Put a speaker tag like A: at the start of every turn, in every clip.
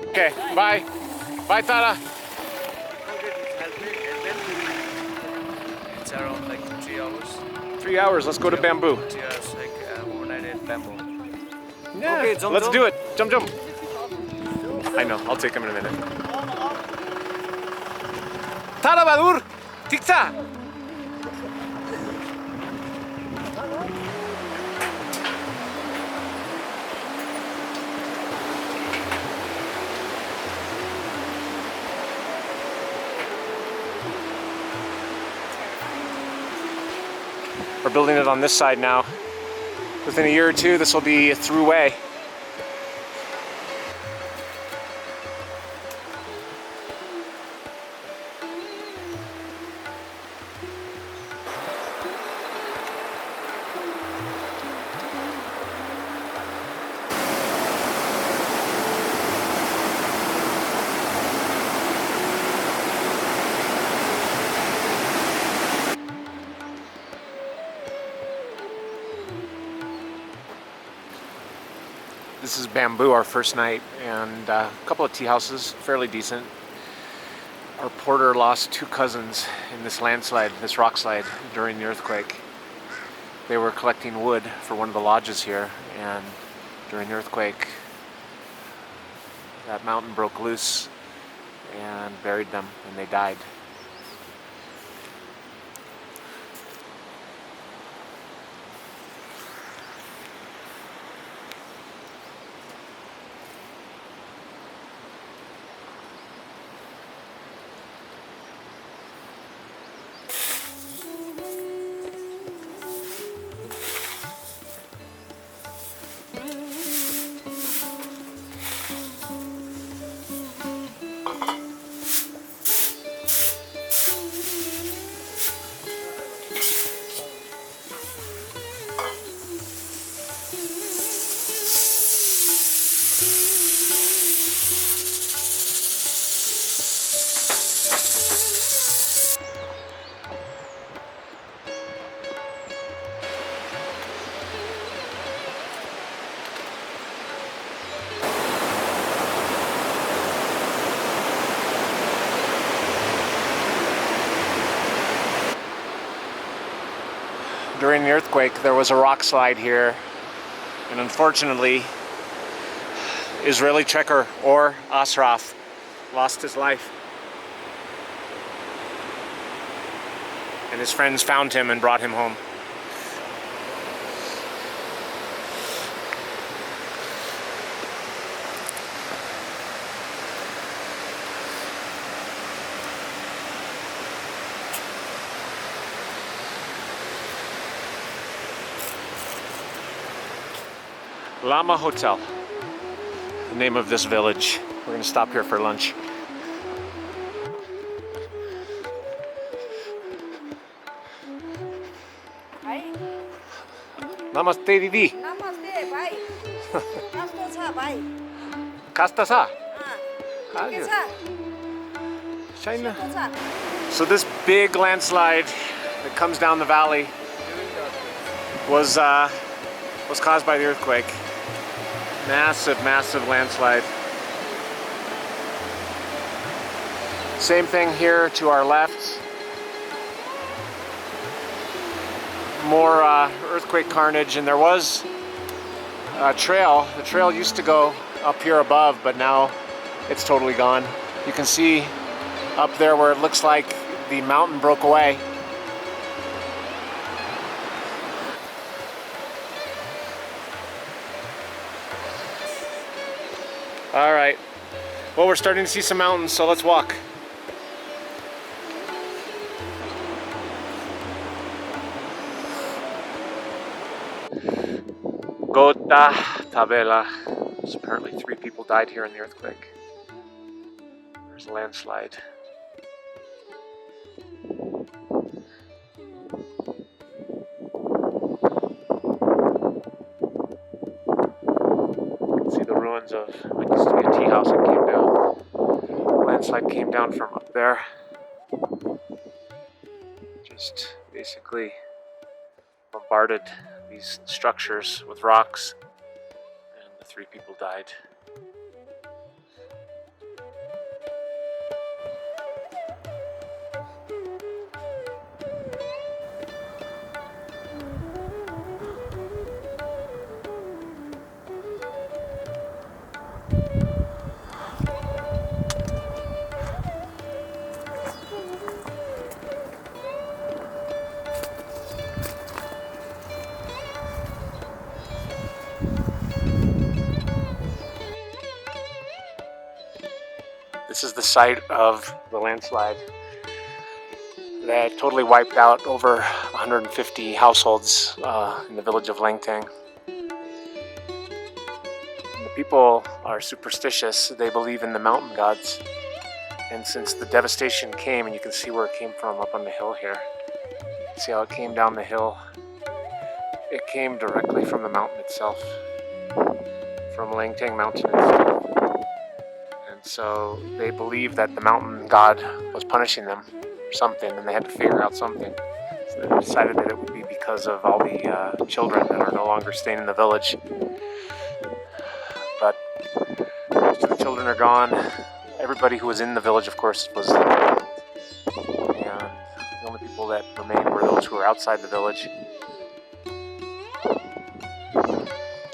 A: Okay, bye. Bye, Tara.
B: It's around like 3 hours.
A: 3 hours, let's go to Bamboo.
B: 3 hours, like overnight at Bamboo.
A: Yeah,
B: Okay, jump,
A: let's
B: jump.
A: do it. Jump, jump. I know, I'll take him in a minute. Tara Badur! Tiksa! We're building it on this side now. Within a year or two, this will be a throughway. This is Bamboo, our first night, and a couple of tea houses, fairly decent. Our porter lost 2 cousins in this landslide, this rock slide, during the earthquake. They were collecting wood for one of the lodges here, and during the earthquake, that mountain broke loose and buried them, and they died. During the earthquake, there was a rock slide here, and unfortunately, Israeli trekker Or Asraf lost his life. And his friends found him and brought him home. Lama Hotel, the name of this village. We're going to stop here for lunch. Namaste, Didi.
C: Namaste, bhai. Kasto cha, bhai?
A: Kasta sa?
C: Ke cha?
A: China.
C: Kasto cha?
A: So this big landslide that comes down the valley was caused by the earthquake. Massive, massive landslide. Same thing here to our left. More earthquake carnage, and there was a trail. The trail used to go up here above, but now it's totally gone. You can see up there where it looks like the mountain broke away. All right. Well, we're starting to see some mountains, so let's walk. Gota Tabela. So apparently 3 people died here in the earthquake. There's a landslide. You can see the ruins of what used to be a tea house that came down. Landslide came down from up there. Just basically bombarded these structures with rocks, and the 3 people died. This is the site of the landslide that totally wiped out over 150 households in the village of Langtang. The people are superstitious. They believe in the mountain gods. And since the devastation came, and you can see where it came from up on the hill here. See how it came down the hill? It came directly from the mountain itself, from Langtang Mountain itself. And so they believed that the mountain god was punishing them for something, and they had to figure out something. So they decided that it would be because of all the children that are no longer staying in the village. But most of the children are gone. Everybody who was in the village, of course, was killed. And the only people that remained were those who were outside the village.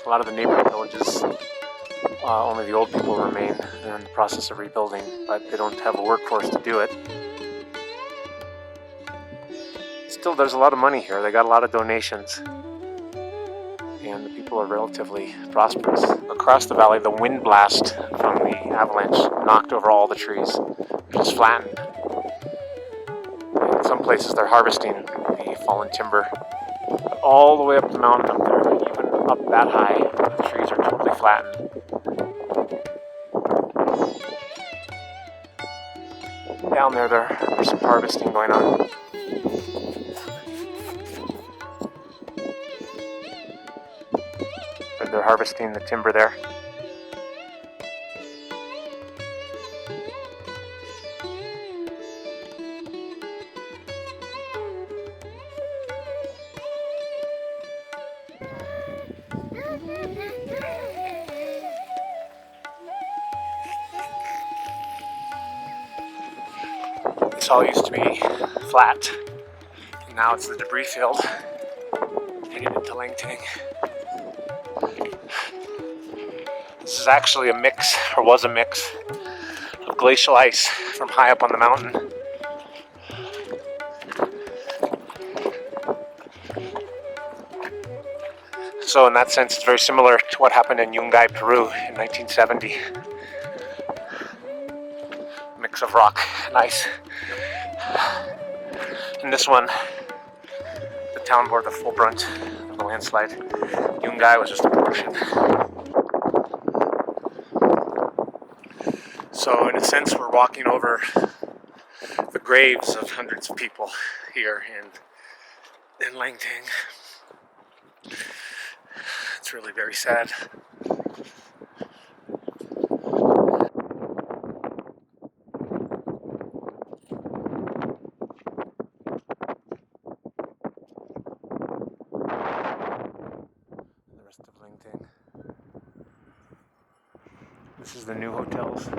A: A lot of the neighboring villages, only the old people remain. They're in the process of rebuilding, but they don't have a workforce to do it. Still, there's a lot of money here. They got a lot of donations. And the people are relatively prosperous. Across the valley, the wind blast from the avalanche knocked over all the trees, just flattened. In some places, they're harvesting the fallen timber. But all the way up the mountain up there, even up that high, the trees are totally flattened. Down there, there's some harvesting going on. They're harvesting the timber there. This all used to be flat. Now it's the debris field heading into Langtang. This is actually a mix, or was a mix, of glacial ice from high up on the mountain. So in that sense, it's very similar to what happened in Yungay, Peru in 1970. Mix of rock and ice. In this one, the town bore the full brunt of the landslide. Yungay was just a portion. So in a sense, we're walking over the graves of hundreds of people here in Langtang. It's really very sad. The rest of Langtang. This is the new hotels.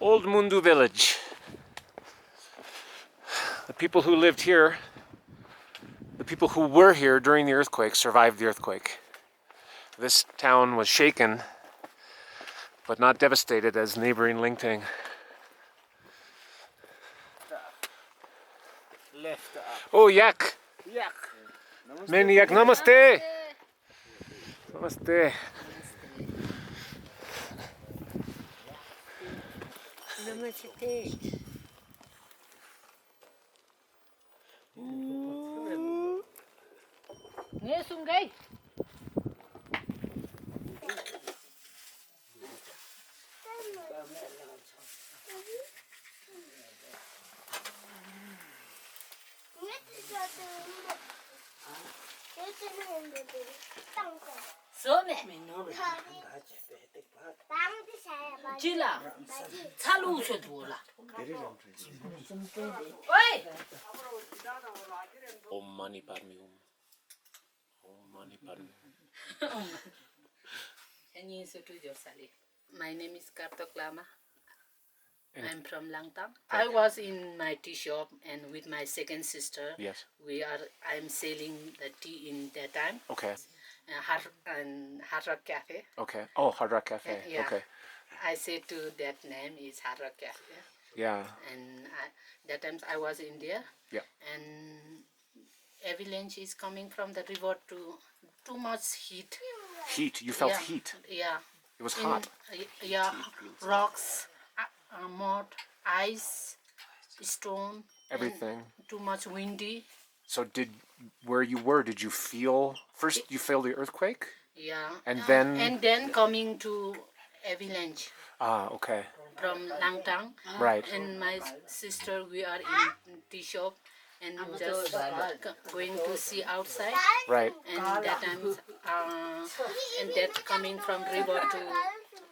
A: Old Mundu village. The people who lived here, the people who were here during the earthquake survived the earthquake. This town was shaken, but not devastated as neighboring Langtang.
B: Left up.
A: Oh, yak!
B: Yak.
A: Many yak. Namaste! Namaste.
C: Namaste. Nghe xuống đây. Sớm nè. Chỉ là xa lù cho đủ là. Ôi!
A: Om Mani Padme Hum. Om Mani Padme.
D: My name is Kartok Lama. I'm from Langtang. I was in my tea shop and with my second sister.
A: Yes.
D: I'm selling the tea in that time.
A: Okay.
D: Hard Rock Cafe.
A: Okay. Oh, Hard Rock Cafe.
D: Yeah.
A: Okay.
D: I said to that name is Hard Rock Cafe.
A: Yeah.
D: And that time I was in India.
A: Yeah.
D: And avalanche is coming from the river to too much heat.
A: Heat. You felt
D: Yeah.
A: heat.
D: Yeah.
A: It was hot.
D: Yeah, rocks, mud, ice, stone.
A: Everything.
D: And too much windy.
A: So where you were, did you feel, first you felt the earthquake?
D: Yeah.
A: And then?
D: And then coming to avalanche
A: Ah, okay.
D: from Langtang.
A: Right.
D: And my sister, we are in tea shop and just going to see outside.
A: Right.
D: And that time, and that coming from river to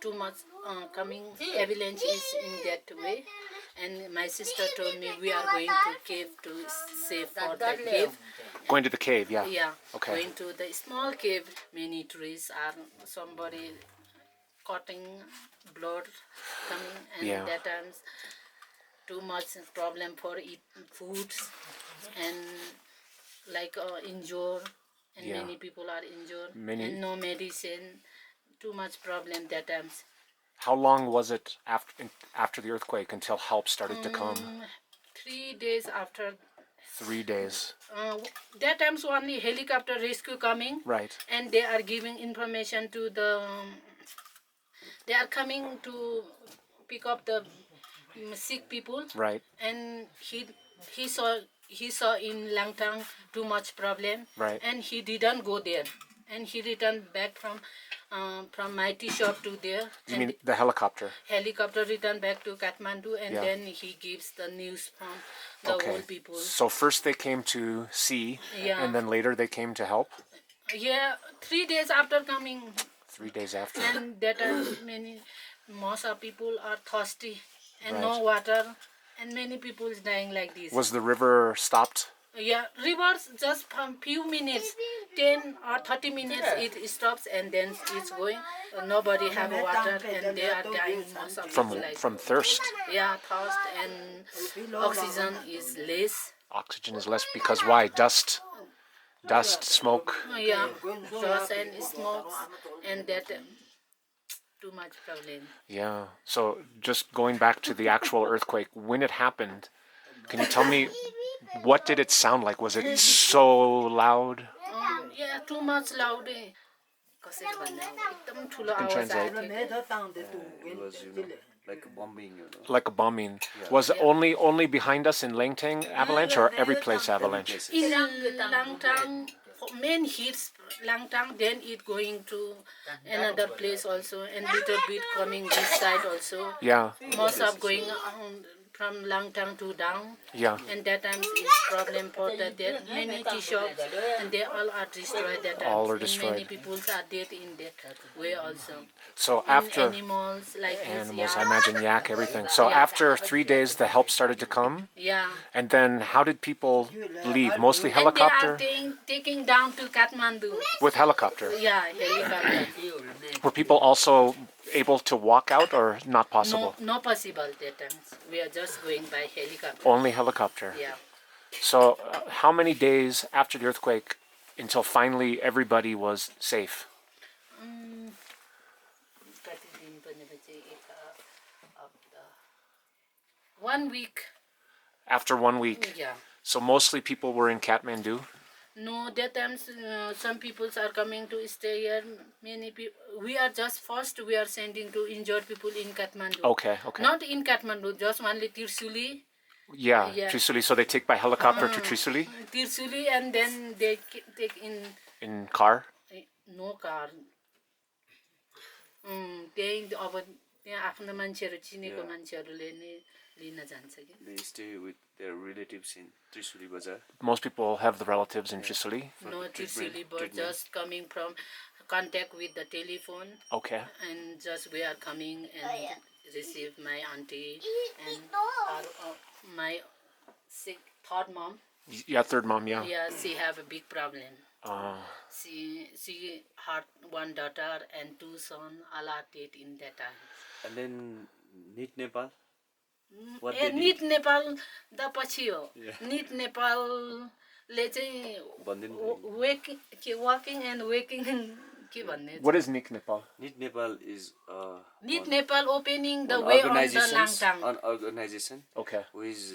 D: too much coming avalanche is in that way. And my sister told me we are going to cave to save for the cave.
A: Going to the cave, yeah.
D: Yeah.
A: Okay.
D: Going to the small cave. Many trees are somebody cutting blood coming, and
A: Yeah.
D: that times too much problem for eat foods and like injured and
A: Yeah.
D: many people are injured
A: Many-
D: and no medicine. Too much problem that times.
A: How long was it after the earthquake until help started to come?
D: 3 days after.
A: 3 days.
D: That times only helicopter rescue coming.
A: Right.
D: And they are giving information to the. They are coming to pick up the sick people.
A: Right.
D: And he saw in Langtang too much problem.
A: Right.
D: And he didn't go there. And he returned back from my tea shop to there.
A: You
D: and
A: mean the helicopter?
D: helicopter returned back to Kathmandu, and
A: Yeah.
D: then he gives the news from the
A: Okay.
D: old people.
A: So first they came to see,
D: Yeah.
A: and then later they came to help?
D: Yeah, 3 days after coming,
A: 3 days after.
D: and that are most of people are thirsty and no
A: Right.
D: water, and many people is dying like this.
A: Was the river stopped?
D: Yeah, rivers just from few minutes, 10 or 30 minutes it stops and then it's going. Nobody have water and they are dying most of
A: From
D: people like
A: from thirst?
D: yeah, thirst and oxygen is less.
A: Oxygen is less because why? Dust, smoke.
D: Yeah, dust and smoke and that too much problem.
A: Yeah. So just going back to the actual earthquake, when it happened, can you tell me what did it sound like? Was it so loud?
D: Yeah, too much loud. कसरी भन्ने हो, एकदम ठुलो
A: can
D: आवाज
A: translate.
D: आएको थियो।
B: It was, like a bombing,
A: Like a bombing. Was it only behind us in Langtang avalanche or every place avalanche?
D: In Langtang, main hits Langtang, then it going to another place also, and little bit coming this side also.
A: Yeah.
D: Most of going from Langtang to down.
A: Yeah.
D: And that time is problem for that there many tea shops and they all are destroyed that time.
A: All are
D: And
A: destroyed.
D: many people are dead in that way also.
A: So
D: And
A: after
D: animals like this,
A: animals, I
D: yeah.
A: imagine yak, everything. So after 3 days, the help started to come.
D: Yeah.
A: And then how did people leave? Mostly
D: And they
A: helicopter?
D: are taking down to Kathmandu.
A: With helicopter.
D: Yeah, helicopter.
A: Were people also able to walk out or not possible?
D: No possible that times. We are just going by helicopter.
A: Only helicopter.
D: Yeah.
A: So how many days after the earthquake until finally everybody was safe?
D: कति दिन भनेपछि एक हप्ता 1 week.
A: After 1 week.
D: Yeah.
A: So mostly people were in Kathmandu?
D: No, that times some people are coming to stay here. Many people. We are just first. We are sending to injured people in Kathmandu.
A: Okay, okay.
D: Not in Kathmandu, just only Tirsuli.
A: Yeah,
D: Yeah.
A: Trisuli. So they take by helicopter to Trisuli
D: Tirsuli, and then they take
A: in car?
D: no car. त्यही अब त्यहाँ आफ्नो मान्छेहरू चिनेको मान्छेहरूले नै लिन जान्छ कि.
B: They stay with their relatives in Trisuli Bazaar.
A: Most people have the relatives in Trisuli.
D: No Tirsuli, but just coming from contact with the telephone,
A: Okay.
D: and just we are coming and receive my auntie and my third mom.
A: Yeah, third mom, yeah.
D: Yeah, she have a big problem.
A: Uh,
D: She had one daughter and 2 sons, all are dead in that time.
B: And then Neat Nepal. What they
D: neat Nepal द पछि हो. Knit Nepal ले चाहिँ walking and waking के भन्ने.
A: what is Nik Nepal?
B: Neat Nepal is
D: Neat Nepal opening the way on the Langtang.
B: an organization
A: Okay.
B: who is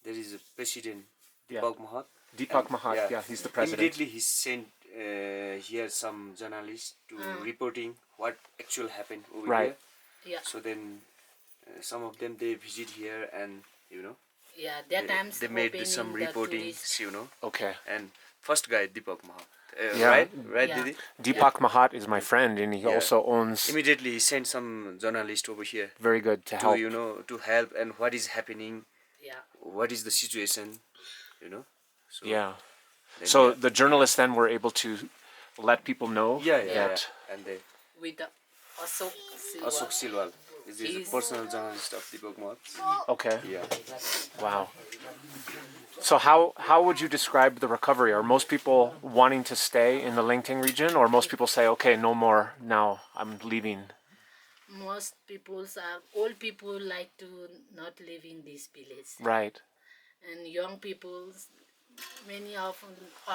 B: there is a president
A: Yeah.
B: Deepak Mahat.
A: Deepak Mahat, yeah, he's the president.
B: Immediately he sent here some journalists to reporting what actual happened over
A: Right.
B: here.
D: Yeah,
B: So then some of them they visit here and
D: yeah. That times
B: they made some
D: opening the
B: reportings,
D: tourist.
A: Okay.
B: and first guy Deepak Mahat.
A: Yeah.
B: Right,
D: Yeah.
B: Didi?
A: Deepak Mahat is my friend, and he also owns
B: Immediately he sent some journalists over here
A: very good to help.
B: to help and what is happening,
D: Yeah,
B: what is the situation, So,
A: Yeah.
B: then
A: So
B: yeah.
A: the journalists then were able to let people know
B: yeah,
A: that
B: and they
D: with the Ashok Silva.
B: Ashok Silwal is a
D: He's-
B: personal journalist of Deepak Mahat.
A: okay.
B: Yeah.
A: Wow. So how would you describe the recovery? Are most people wanting to stay in the Langtang region, or most people say, okay, no more now, I'm leaving?
D: Most old people like to not live in this village,
A: Right.
D: and young people, many of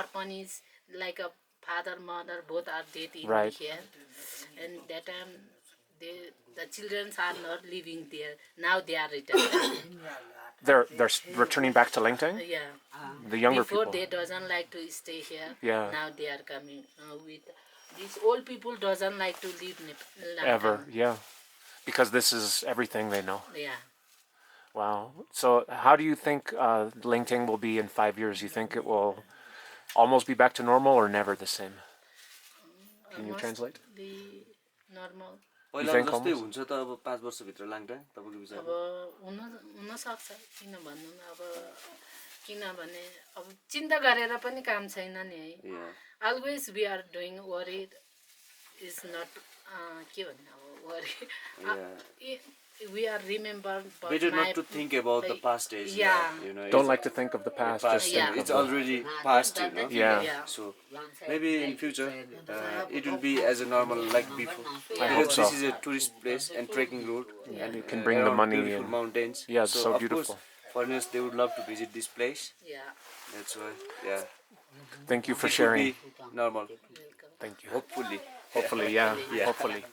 D: orphanages, like a father, mother, both are dead in
A: Right.
D: here, and that time the children are not living there. Now they are returned.
A: They're returning back to Langtang?
D: Yeah.
A: The younger
D: Before
A: people.
D: they doesn't like to stay here.
A: Yeah.
D: Now they are coming with these old people doesn't like to leave Langtang.
A: Ever, yeah. Because this is everything they know.
D: Yeah.
A: Wow. So how do you think Langtang will be in 5 years? You think it will almost be back to normal or never the same? Can you translate?
D: The normal.
B: पहिला
A: think
B: जस्तै
A: almost?
B: हुन्छ त अब 5 वर्षभित्र लाङटाङ तपाईँको विचार
D: अब हुन सक्छ किन भन्नु न अब किनभने अब चिन्ता गरेर पनि काम छैन नि है. Always we are doing worried is not के भन्नु अब worry. We are remembered but
B: better
D: my,
B: not to think about the past days.
D: Yeah.
A: Don't like to think of the past. Just
D: Yeah.
A: think
B: It's
A: of
B: already past,
A: Yeah.
B: So maybe in future it will be as a normal like before.
A: I hope
B: Because
A: so.
B: this is a tourist place and trekking route, and
A: you can bring the
B: around
A: money
B: beautiful
A: and-
B: mountains.
A: Yeah, it's so
B: of
A: beautiful.
B: Course, foreigners they would love to visit this place.
D: Yeah.
B: That's why, yeah.
A: Thank you for
B: It will
A: sharing.
B: be normal,
A: Thank you.
B: hopefully.
A: Hopefully, yeah.
B: Yeah.
A: Hopefully.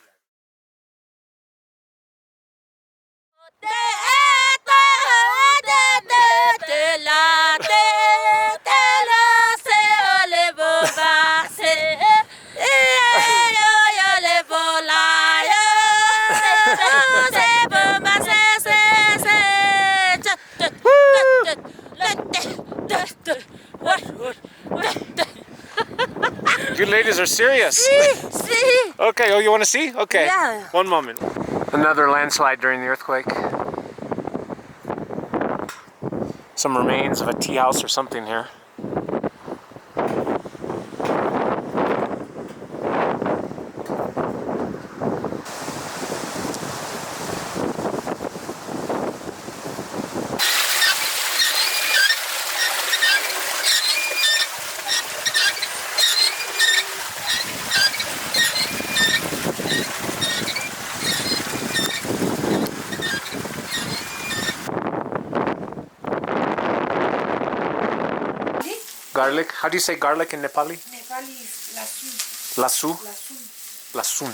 A: You ladies are serious. Okay, oh, you want to see? Okay.
E: Yeah.
A: One moment. Another landslide during the earthquake. Some remains of a tea house or something here. garlic. How do you say garlic in Nepali?
E: Nepali is lasun.
A: Lasu?
E: Lasun.
A: Lasun.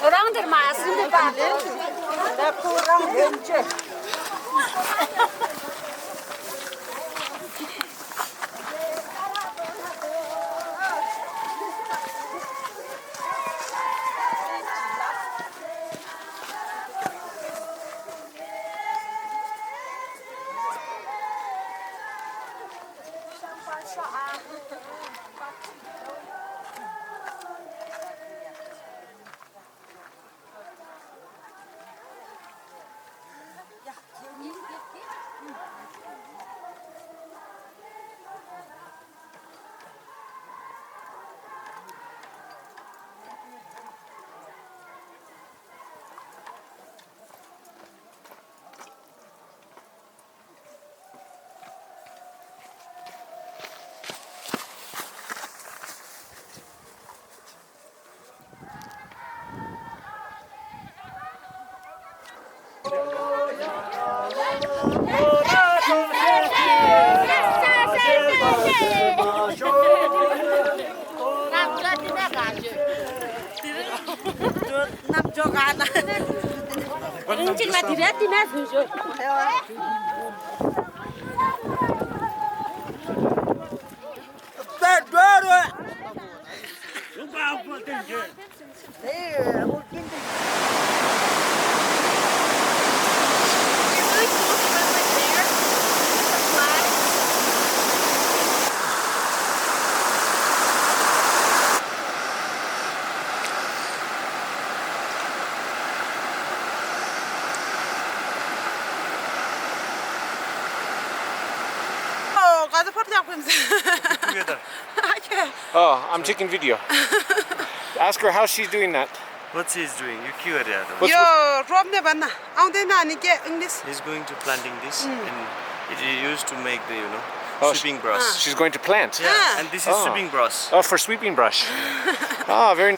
C: Orang들 맛있는 거
B: Together.
A: Oh, I'm taking video. Ask her how she's doing that.
B: What she's doing? You cute it.
A: What's-
E: यो रोप्ने भन्न आउँदैन अनि के English
B: He's going to planting this, and it used to make the
A: Oh,
B: sweeping brush.
A: She's going to plant.
B: Yeah, and this is
A: Oh.
B: sweeping brush.
A: Oh, for sweeping brush. Oh, very.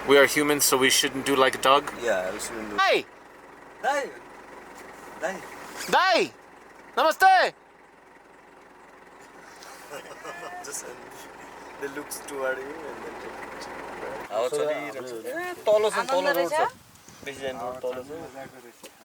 A: We are humans, so we shouldn't do like a dog.
B: Yeah, we shouldn't do.
A: Hey,
B: Die. Die.
A: Dai, namaste.
B: Just they looks toward you and then take it.
F: तल छ तल road छ president road तल छ